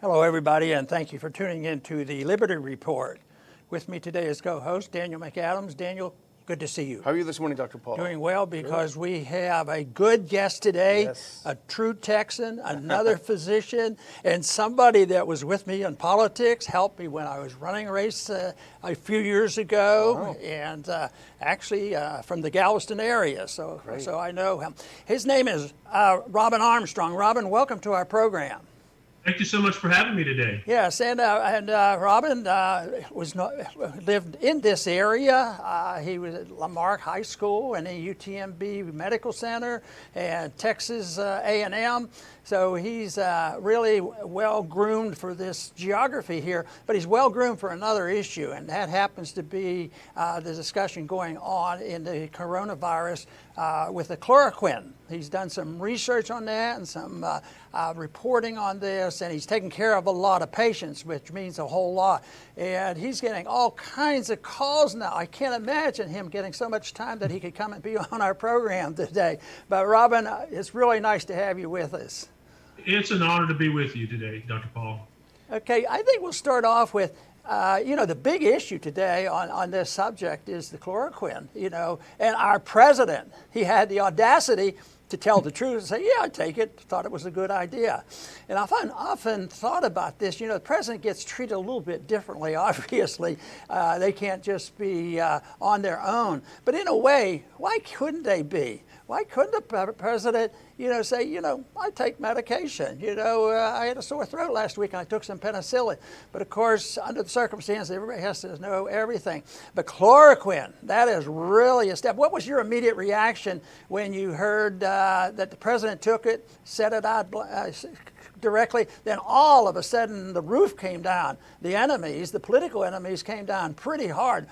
Hello, everybody, and thank you for tuning in to the Liberty Report. With me today is co-host Daniel McAdams. Daniel, good to see you. How are you this morning, Dr. Paul? Doing well because we have a good guest today, Yes. a true Texan, another physician, and somebody that was with me in politics, helped me when I was running a race a few years ago, Wow. and actually from the Galveston area, so I know him. His name is Robin Armstrong. Robin, welcome to our program. Thank you so much for having me today. Yes, and Robin lived in this area. He was at Lamarck High School and the UTMB Medical Center and Texas A&M. So he's really well groomed for this geography here, but he's well groomed for another issue, and that happens to be the discussion going on in the coronavirus with the chloroquine. He's done some research on that and some reporting on this, and he's taken care of a lot of patients, which means a whole lot. And he's getting all kinds of calls now. I can't imagine him getting so much time that he could come and be on our program today. But Robin, it's really nice to have you with us. It's an honor to be with you today, Dr. Paul. Okay, I think we'll start off with, the big issue today on this subject is the chloroquine, and our president, he had the audacity to tell the truth and say, yeah, I'd take it, thought it was a good idea. And I've often thought about this, the president gets treated a little bit differently, obviously. They can't just be on their own. But in a way, why couldn't they be? Why couldn't the president, say, I take medication. I had a sore throat last week and I took some penicillin. But of course, under the circumstances, everybody has to know everything. But chloroquine, that is really a step. What was your immediate reaction when you heard that the president took it, set it out directly, then all of a sudden the roof came down. The enemies, the political enemies, came down pretty hard.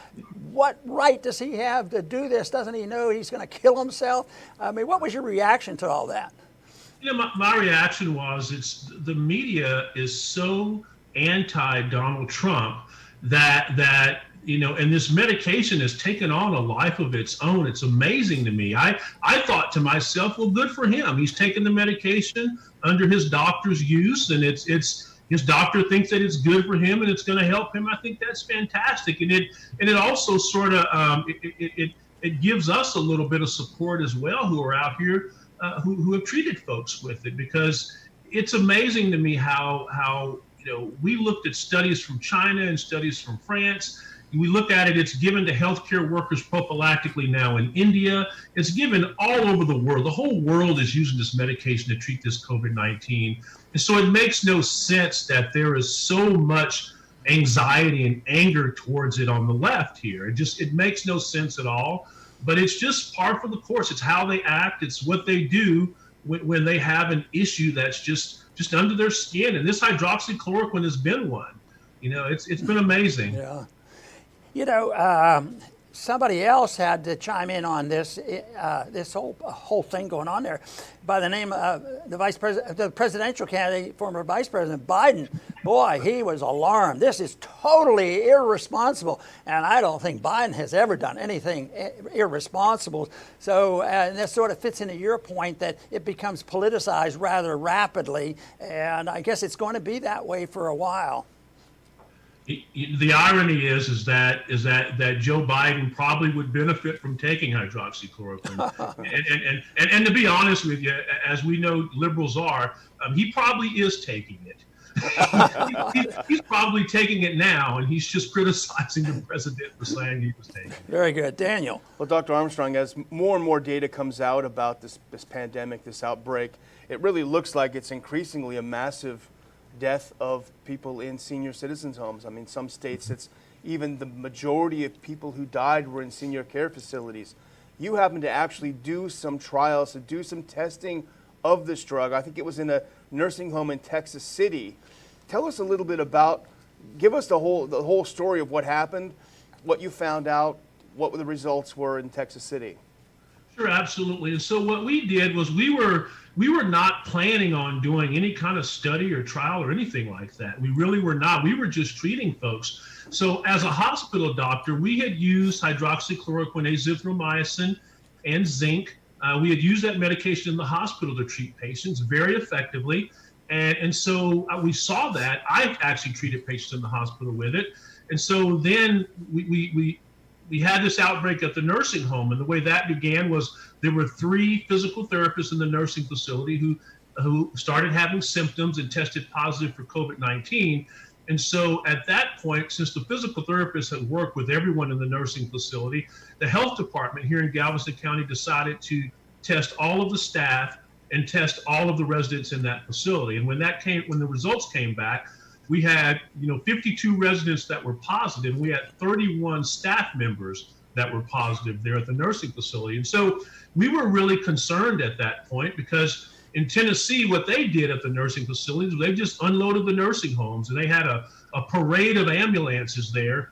What right does he have to do this? Doesn't he know he's going to kill himself? I mean, what was your reaction to all that? My reaction was the media is so anti-Donald Trump that and this medication has taken on a life of its own. It's amazing to me. I thought to myself, well, good for him. He's taken the medication under his doctor's use, and it's his doctor thinks that it's good for him and it's going to help him. I think that's fantastic, and it also sort of it gives us a little bit of support as well, who are out here who have treated folks with it, because it's amazing to me how we looked at studies from China and studies from France. We look at it, it's given to healthcare workers prophylactically now in India. It's given all over the world. The whole world is using this medication to treat this COVID-19. And so it makes no sense that there is so much anxiety and anger towards it on the left here. It makes no sense at all. But it's just par for the course. It's how they act. It's what they do when they have an issue that's just under their skin. And this hydroxychloroquine has been one. It's been amazing. Yeah. Somebody else had to chime in on this whole thing going on there by the name of the presidential candidate, former Vice President Biden. Boy, he was alarmed. This is totally irresponsible, and I don't think Biden has ever done anything irresponsible. So, and that sort of fits into your point that it becomes politicized rather rapidly, and I guess it's going to be that way for a while. The irony is that Joe Biden probably would benefit from taking hydroxychloroquine, and to be honest with you, as we know liberals are, he probably is taking it. He's probably taking it now, and he's just criticizing the president for saying he was taking it. Very good, Daniel. Well, Dr. Armstrong, as more and more data comes out about this pandemic, this outbreak, it really looks like it's increasingly a massive death of people in senior citizens' homes. I mean, some states, it's even the majority of people who died were in senior care facilities. You happened to actually do some trials, to do some testing of this drug. I think it was in a nursing home in Texas City. Tell us a little bit give us the whole story of what happened, what you found out, what the results were in Texas City. Sure, absolutely. And so what we did was we were not planning on doing any kind of study or trial or anything like that. We really were not. We were just treating folks. So as a hospital doctor, we had used hydroxychloroquine, azithromycin, and zinc. We had used that medication in the hospital to treat patients very effectively. And so we saw that. I actually treated patients in the hospital with it. And so then we had this outbreak at the nursing home. And the way that began was there were 3 physical therapists in the nursing facility who started having symptoms and tested positive for COVID-19. And so at that point, since the physical therapists had worked with everyone in the nursing facility, the health department here in Galveston County decided to test all of the staff and test all of the residents in that facility. And when the results came back, we had 52 residents that were positive. We had 31 staff members that were positive there at the nursing facility. And so we were really concerned at that point, because in Tennessee, what they did at the nursing facilities, they just unloaded the nursing homes, and they had a parade of ambulances there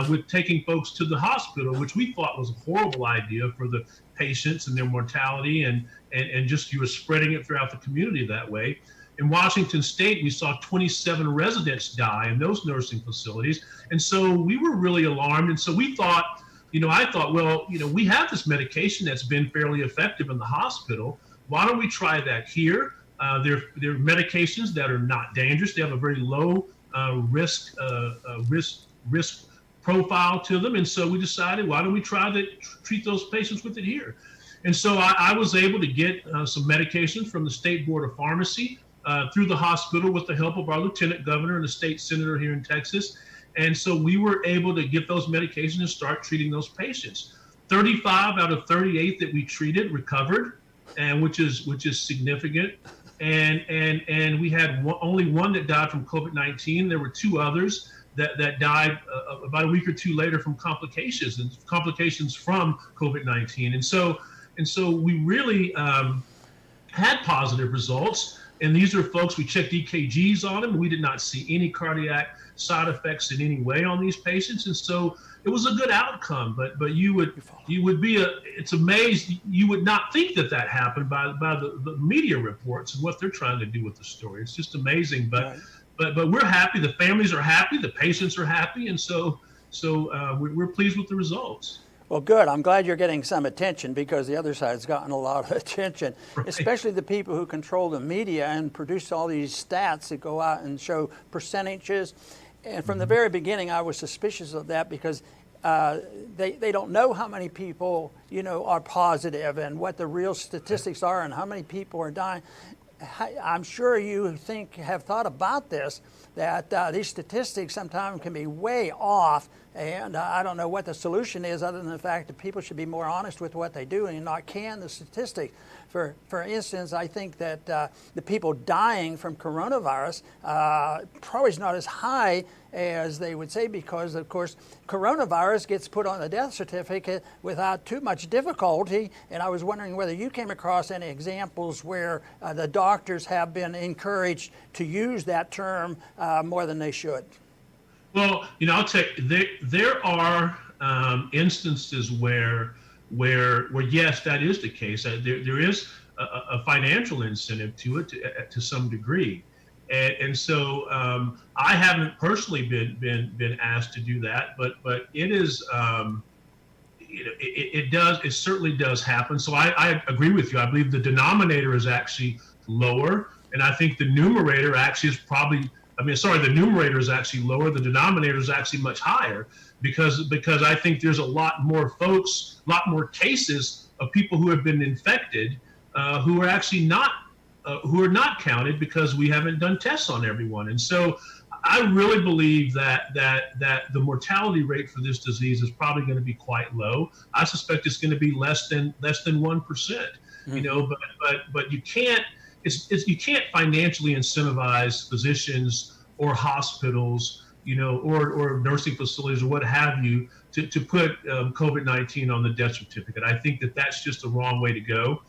with taking folks to the hospital, which we thought was a horrible idea for the patients and their mortality, and just you were spreading it throughout the community that way. In Washington State, we saw 27 residents die in those nursing facilities. And so we were really alarmed. And so we thought, I thought, well, we have this medication that's been fairly effective in the hospital. Why don't we try that here? They're medications that are not dangerous. They have a very low risk profile to them. And so we decided, why don't we try to treat those patients with it here? And so I was able to get some medications from the State Board of Pharmacy through the hospital with the help of our lieutenant governor and the state senator here in Texas. And so we were able to get those medications and start treating those patients. 35 out of 38 that we treated recovered, and which is significant. And we had only one that died from COVID-19. There were 2 others that died about a week or 2 later from complications from COVID-19. And so we really had positive results. And these are folks, we checked EKGs on them. We did not see any cardiac side effects in any way on these patients. And so it was a good outcome, but you would be it's amazed. You would not think that happened by the media reports and what they're trying to do with the story. It's just amazing. But we're happy. The families are happy. The patients are happy. And so we're pleased with the results. Well, good. I'm glad you're getting some attention, because the other side's gotten a lot of attention, especially the people who control the media and produce all these stats that go out and show percentages. And from the very beginning, I was suspicious of that, because they don't know how many people, are positive and what the real statistics are and how many people are dying. I'm sure you have thought about this, that these statistics sometimes can be way off, and I don't know what the solution is, other than the fact that people should be more honest with what they do and not can the statistics. For instance, I think that the people dying from coronavirus probably is not as high as they would say, because, of course, coronavirus gets put on the death certificate without too much difficulty. And I was wondering whether you came across any examples where the doctors have been encouraged to use that term more than they should. Well, I'll tell you, there are instances where yes, that is the case. There is a financial incentive to it to some degree. And so I haven't personally been asked to do that, but it is it certainly does happen. So I agree with you. I believe the denominator is actually lower, and I think the numerator actually is probably. The numerator is actually lower. The denominator is actually much higher, because I think there's a lot more folks, a lot more cases of people who have been infected who are actually not counted, because we haven't done tests on everyone. And so I really believe that the mortality rate for this disease is probably going to be quite low. I suspect it's going to be less than 1%. But you can't. You can't financially incentivize physicians or hospitals, or nursing facilities or what have you, to put COVID-19 on the death certificate. I think that's just the wrong way to go,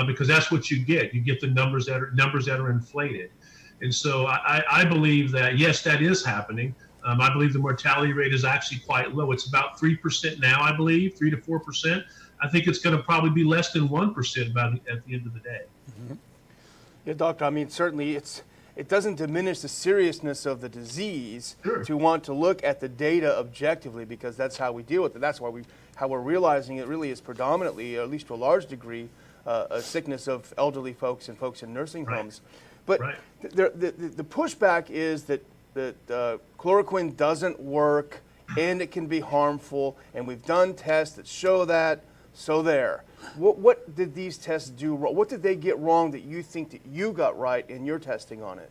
because that's what you get. You get the numbers that are inflated. And so I believe that, yes, that is happening. I believe the mortality rate is actually quite low. It's about 3% now, I believe, 3 to 4%. I think it's going to probably be less than 1% at the end of the day. Mm-hmm. Yeah, doctor, certainly it doesn't diminish the seriousness of the disease to want to look at the data objectively, because that's how we deal with it. That's why how we're realizing it really is predominantly, or at least to a large degree, a sickness of elderly folks and folks in nursing homes. But Right. the pushback is that chloroquine doesn't work and it can be harmful, and we've done tests that show that. So there. What did these tests do wrong? What did they get wrong that you think that you got right in your testing on it?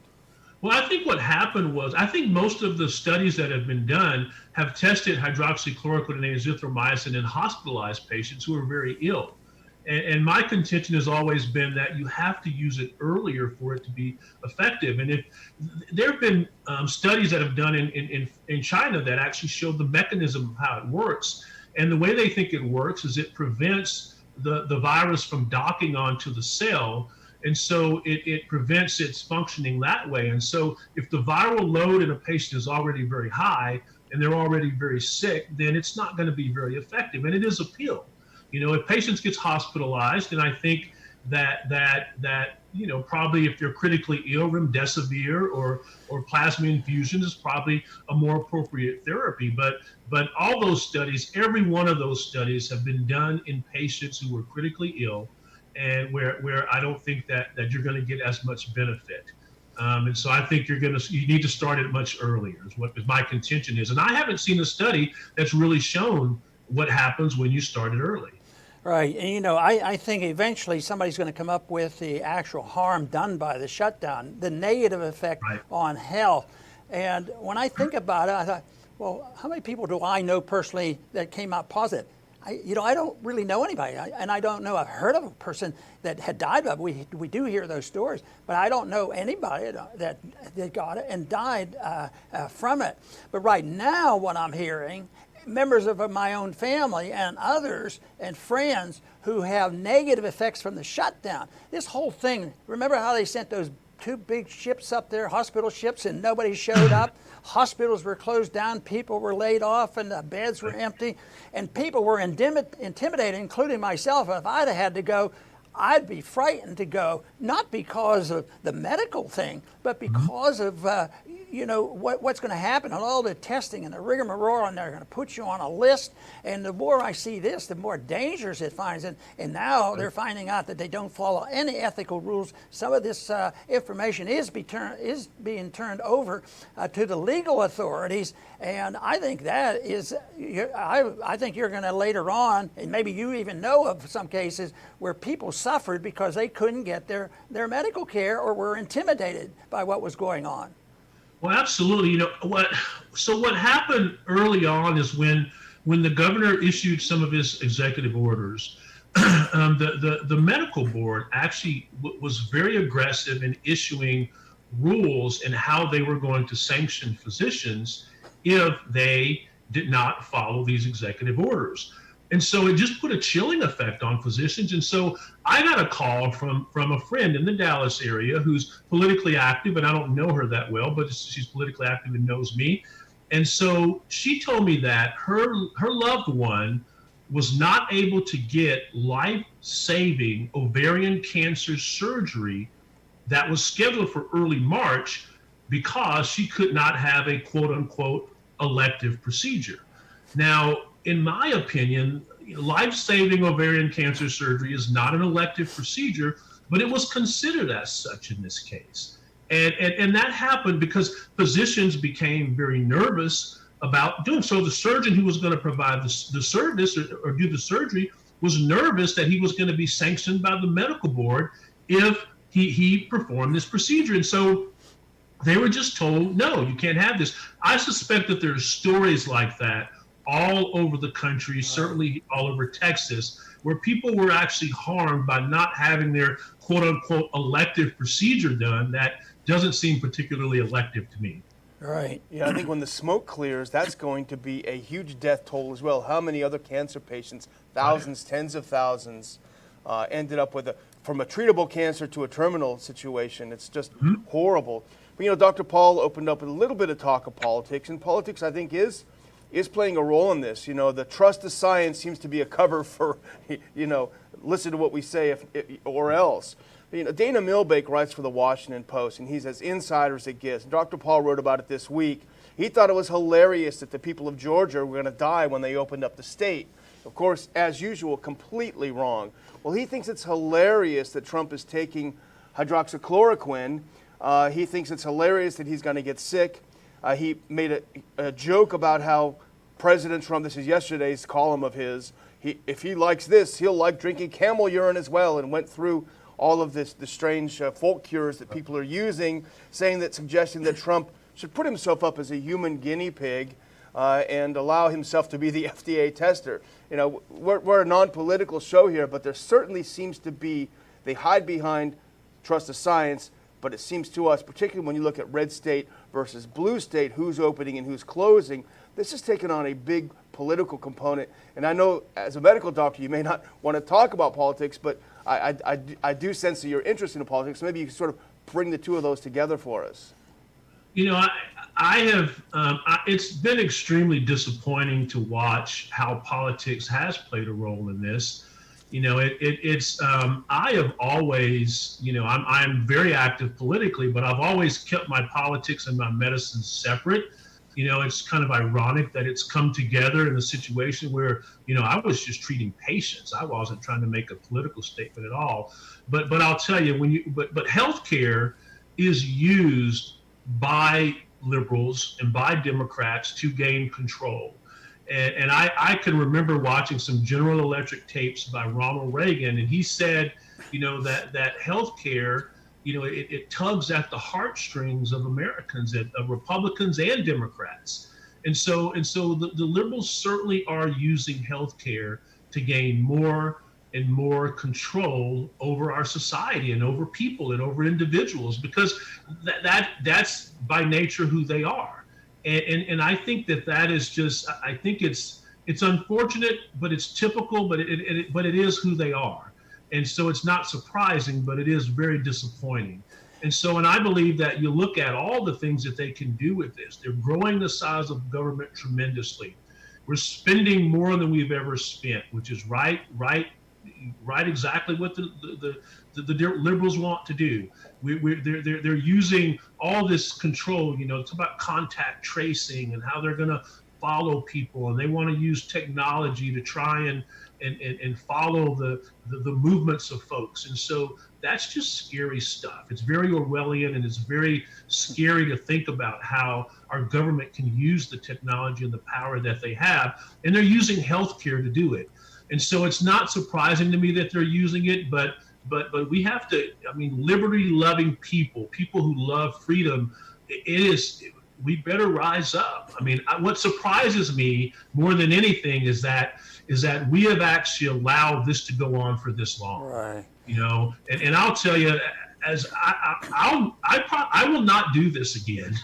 Well, I think what happened was, I think most of the studies that have been done have tested hydroxychloroquine and azithromycin in hospitalized patients who are very ill. And my contention has always been that you have to use it earlier for it to be effective. And if there have been studies that have done in China that actually show the mechanism of how it works. And the way they think it works is it prevents the virus from docking onto the cell. And so it prevents its functioning that way. And so if the viral load in a patient is already very high and they're already very sick, then it's not going to be very effective. And it is a pill. If patients gets hospitalized, and I think that probably if they're critically ill, remdesivir or plasma infusion is probably a more appropriate therapy. But all those studies, every one of those studies have been done in patients who were critically ill, and where I don't think that you're going to get as much benefit. And so I think you need to start it much earlier is what my contention is. And I haven't seen a study that's really shown what happens when you start it early. Right, and I think eventually somebody's going to come up with the actual harm done by the shutdown, the negative effect on health. And when I think about it, I thought, well, how many people do I know personally that came out positive? I don't really know anybody, and I don't know. I've heard of a person that had died of it. We do hear those stories, but I don't know anybody that got it and died from it. But right now, what I'm hearing, members of my own family and others and friends who have negative effects from the shutdown. This whole thing, remember how they sent those 2 big ships up there, hospital ships, and nobody showed up? Hospitals were closed down, people were laid off, and the beds were empty, and people were intimidated, including myself. If I'd have had to go, I'd be frightened to go, not because of the medical thing, but because of what's going to happen on all the testing and the rigmarole, and they're going to put you on a list. And the more I see this, the more dangerous it finds. And now they're finding out that they don't follow any ethical rules. Some of this information is being turned over to the legal authorities. And I think that is, I think you're going to later on, and maybe you even know of some cases where people suffered because they couldn't get their medical care or were intimidated by what was going on. Well, absolutely. What happened early on is when the governor issued some of his executive orders, the medical board actually was very aggressive in issuing rules and how they were going to sanction physicians if they did not follow these executive orders. And so it just put a chilling effect on physicians. And so I got a call from a friend in the Dallas area who's politically active, and I don't know her that well, but she's politically active and knows me. And so she told me that her loved one was not able to get life-saving ovarian cancer surgery that was scheduled for early March because she could not have a quote-unquote elective procedure. Now, in my opinion, life-saving ovarian cancer surgery is not an elective procedure, but it was considered as such in this case. And that happened because physicians became very nervous about doing so. The surgeon who was going to provide the service or do the surgery was nervous that he was going to be sanctioned by the medical board if he performed this procedure. And so they were just told, no, you can't have this. I suspect that there's stories like that all over the country, certainly all over Texas, where people were actually harmed by not having their quote unquote elective procedure done. That doesn't seem particularly elective to me. Right. Yeah, I think when the smoke clears, that's going to be a huge death toll as well. How many other cancer patients, thousands, tens of thousands, ended up with from a treatable cancer to a terminal situation? It's just horrible. But Dr. Paul opened up with a little bit of talk of politics, and politics, I think, is playing a role in this. The trust of science seems to be a cover for, listen to what we say or else. Dana Milbank writes for the Washington Post, and he's as insider as it gets. Dr. Paul wrote about it this week. He thought it was hilarious that the people of Georgia were going to die when they opened up the state. Of course, as usual, completely wrong. Well, he thinks it's hilarious that Trump is taking hydroxychloroquine He thinks it's hilarious that he's going to get sick. He made a joke about how President Trump, this is yesterday's column of his, if he likes this, he'll like drinking camel urine as well, and went through all of the strange folk cures that people are using, suggesting that Trump should put himself up as a human guinea pig and allow himself to be the FDA tester. You know, we're a non-political show here, but there certainly seems to be, they hide behind trust the science, but it seems to us, particularly when you look at red state versus blue state, who's opening and who's closing, this has taken on a big political component. And I know as a medical doctor, you may not want to talk about politics, but I do sense that you're interested in politics. So maybe you can sort of bring the two of those together for us. You know, I have, it's been extremely disappointing to watch how politics has played a role in this. You know, I have always, you know, I'm very active politically, but I've always kept my politics and my medicine separate. You know, it's kind of ironic that it's come together in a situation where, you know, I was just treating patients. I wasn't trying to make a political statement at all. But I'll tell you, but healthcare is used by liberals and by Democrats to gain control. And I can remember watching some General Electric tapes by Ronald Reagan, and he said, you know, that healthcare, you know, it tugs at the heartstrings of Americans, of Republicans and Democrats. And so the liberals certainly are using healthcare to gain more and more control over our society and over people and over individuals, because that's by nature who they are. And I think that is just, I think it's unfortunate, but it's typical, but it is who they are. And so it's not surprising, but it is very disappointing. And I believe that you look at all the things that they can do with this. They're growing the size of government tremendously. We're spending more than we've ever spent, which is right exactly what the liberals want to do. They're using all this control. You know, it's about contact tracing and how they're going to follow people, and they want to use technology to try and follow the movements of folks. And so that's just scary stuff. It's very Orwellian, and it's very scary to think about how our government can use the technology and the power that they have, and they're using healthcare to do it. And so it's not surprising to me that they're using it, but we have to, I mean, liberty-loving people who love freedom, we better rise up. I mean, what surprises me more than anything is that we have actually allowed this to go on for this long. Right. You know, and I'll tell you, as I will not do this again.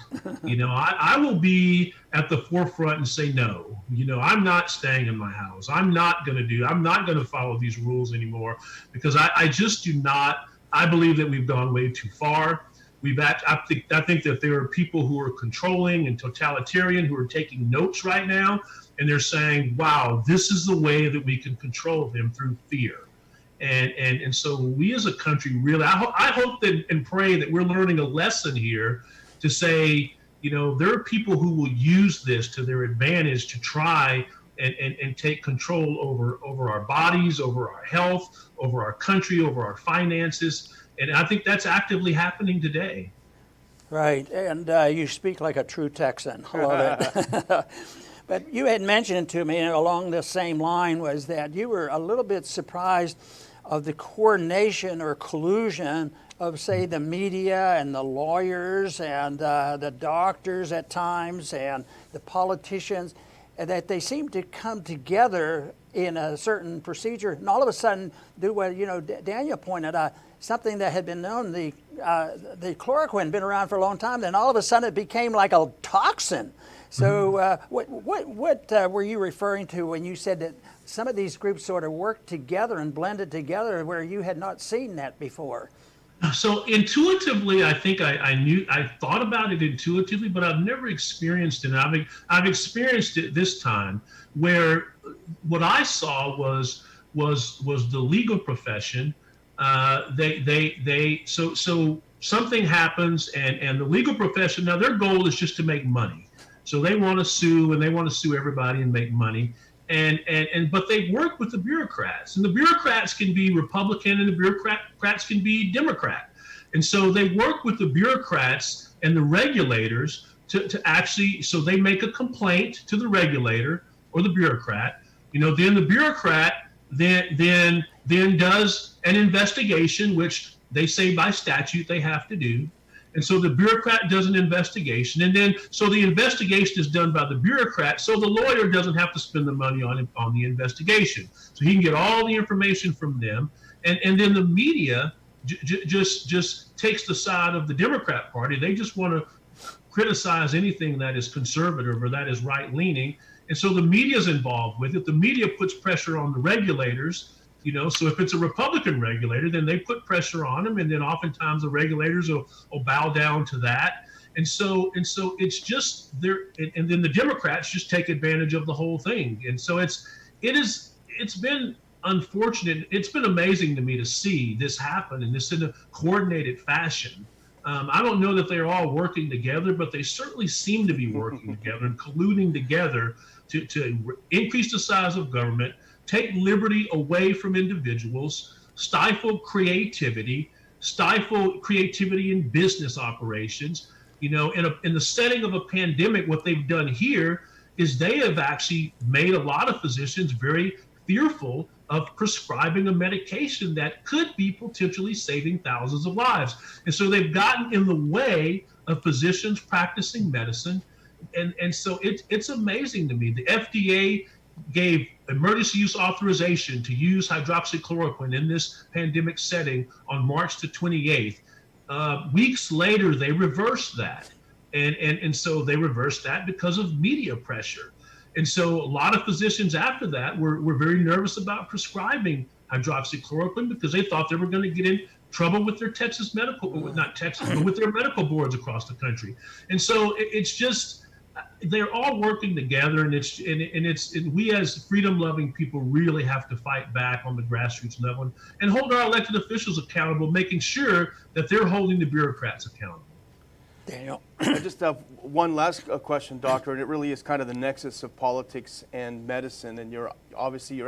You know, I will be at the forefront and say no. You know, I'm not staying in my house. I'm not going to follow these rules anymore, because I just do not. I believe that we've gone way too far. I think that there are people who are controlling and totalitarian who are taking notes right now, and they're saying, wow, this is the way that we can control them, through fear. And so we as a country really, I hope that and pray that we're learning a lesson here to say, you know, there are people who will use this to their advantage to try and take control over our bodies, over our health, over our country, over our finances. And I think that's actively happening today. Right, and you speak like a true Texan. I love it. But you had mentioned to me along the same line was that you were a little bit surprised of the coordination or collusion of, say, the media and the lawyers and the doctors at times and the politicians, and that they seem to come together in a certain procedure and all of a sudden do what, you know, Daniel pointed out, something that had been known, the chloroquine, been around for a long time, then all of a sudden it became like a toxin. So what were you referring to when you said that some of these groups sort of worked together and blended together where you had not seen that before? So intuitively, I think I thought about it intuitively, but I've never experienced it. I've experienced it this time, where what I saw was the legal profession. So something happens, and the legal profession, now their goal is just to make money. So they want to sue, and they want to sue everybody and make money. But they work with the bureaucrats, and the bureaucrats can be Republican and the bureaucrats can be Democrat. And so they work with the bureaucrats and the regulators to actually, so they make a complaint to the regulator or the bureaucrat, then the bureaucrat then does an investigation, which they say by statute they have to do. And so the bureaucrat does an investigation, and then so the investigation is done by the bureaucrat, so the lawyer doesn't have to spend the money on the investigation. So he can get all the information from them, and then the media just takes the side of the Democrat Party. They just want to criticize anything that is conservative or that is right-leaning, and so the media is involved with it. The media puts pressure on the regulators. So if it's a Republican regulator, then they put pressure on them, and then oftentimes the regulators will bow down to that. And so it's just there, and then the Democrats just take advantage of the whole thing. And so it's been unfortunate. It's been amazing to me to see this happen and this in a coordinated fashion. I don't know that they're all working together, but they certainly seem to be working together and colluding together to increase the size of government, take liberty away from individuals, stifle creativity in business operations. In the setting of a pandemic, what they've done here is they have actually made a lot of physicians very fearful of prescribing a medication that could be potentially saving thousands of lives. And so they've gotten in the way of physicians practicing medicine. And so it's amazing to me. The FDA gave emergency use authorization to use hydroxychloroquine in this pandemic setting on March the 28th. Weeks later, they reversed that. And so they reversed that because of media pressure. And so a lot of physicians after that were very nervous about prescribing hydroxychloroquine because they thought they were going to get in trouble with their with their medical boards across the country. And so it's just, they're all working together, and we as freedom-loving people really have to fight back on the grassroots level and hold our elected officials accountable, making sure that they're holding the bureaucrats accountable. Daniel. I just have one last question, Doctor, and it really is kind of the nexus of politics and medicine, and you're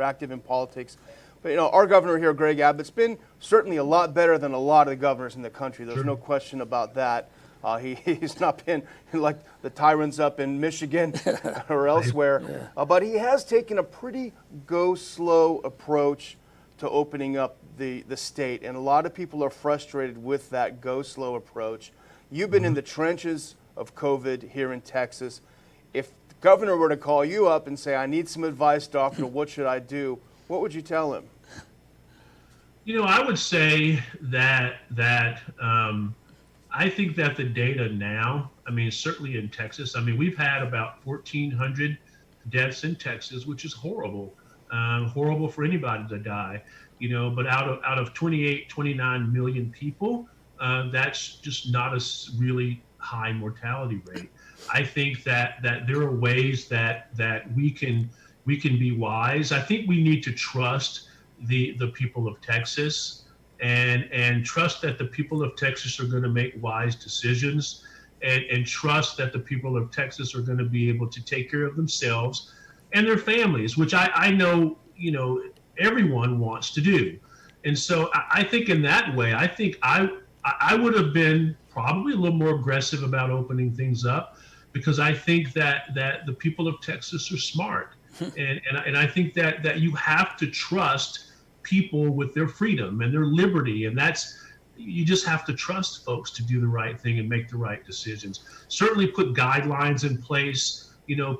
active in politics. But our governor here, Greg Abbott's been certainly a lot better than a lot of the governors in the country. There's no question about that. He's not been like the tyrants up in Michigan or elsewhere, but he has taken a pretty go-slow approach to opening up the state, and a lot of people are frustrated with that go-slow approach. You've been in the trenches of COVID here in Texas. If the governor were to call you up and say, I need some advice, doctor, what should I do? What would you tell him? I would say that I think that the data now, certainly in Texas, we've had about 1,400 deaths in Texas, which is horrible for anybody to die, but out of 28, 29 million people, that's just not a really high mortality rate. I think that there are ways that we can be wise. I think we need to trust the people of Texas and trust that the people of Texas are going to make wise decisions and trust that the people of Texas are going to be able to take care of themselves and their families, which I know, everyone wants to do. And so I think in that way, I think I would have been probably a little more aggressive about opening things up because I think that the people of Texas are smart. And I think that you have to trust people with their freedom and their liberty. And you just have to trust folks to do the right thing and make the right decisions. Certainly put guidelines in place,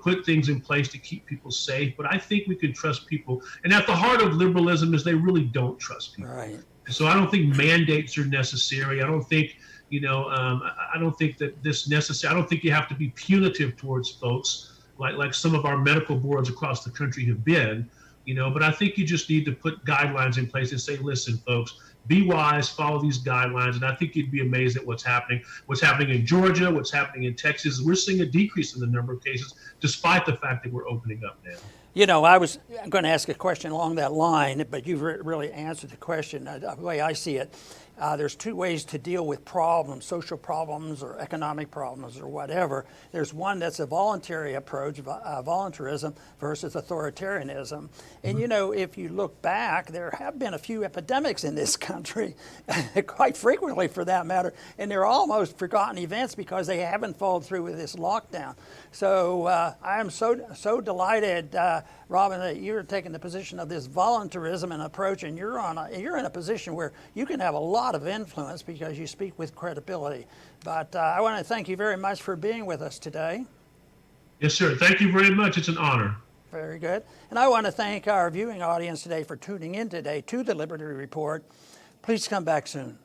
put things in place to keep people safe. But I think we can trust people. And at the heart of liberalism is they really don't trust people. Right. So I don't think mandates are necessary. I don't think, I don't think that this necessary. I don't think you have to be punitive towards folks like some of our medical boards across the country have been, but I think you just need to put guidelines in place and say, listen, folks, be wise, follow these guidelines. And I think you'd be amazed at what's happening in Georgia, what's happening in Texas. We're seeing a decrease in the number of cases, despite the fact that we're opening up now. I was going to ask a question along that line, but you've really answered the question. The way I see it, there's two ways to deal with problems, social problems or economic problems or whatever. There's one that's a voluntary approach, voluntarism versus authoritarianism. And, if you look back, there have been a few epidemics in this country. country, quite frequently for that matter, and they're almost forgotten events because they haven't followed through with this lockdown. So I am so delighted, Robin, that you're taking the position of this voluntarism and approach, and you're in a position where you can have a lot of influence because you speak with credibility. But I want to thank you very much for being with us today. Yes, sir. Thank you very much. It's an honor. Very good. And I want to thank our viewing audience today for tuning in today to the Liberty Report. Please come back soon.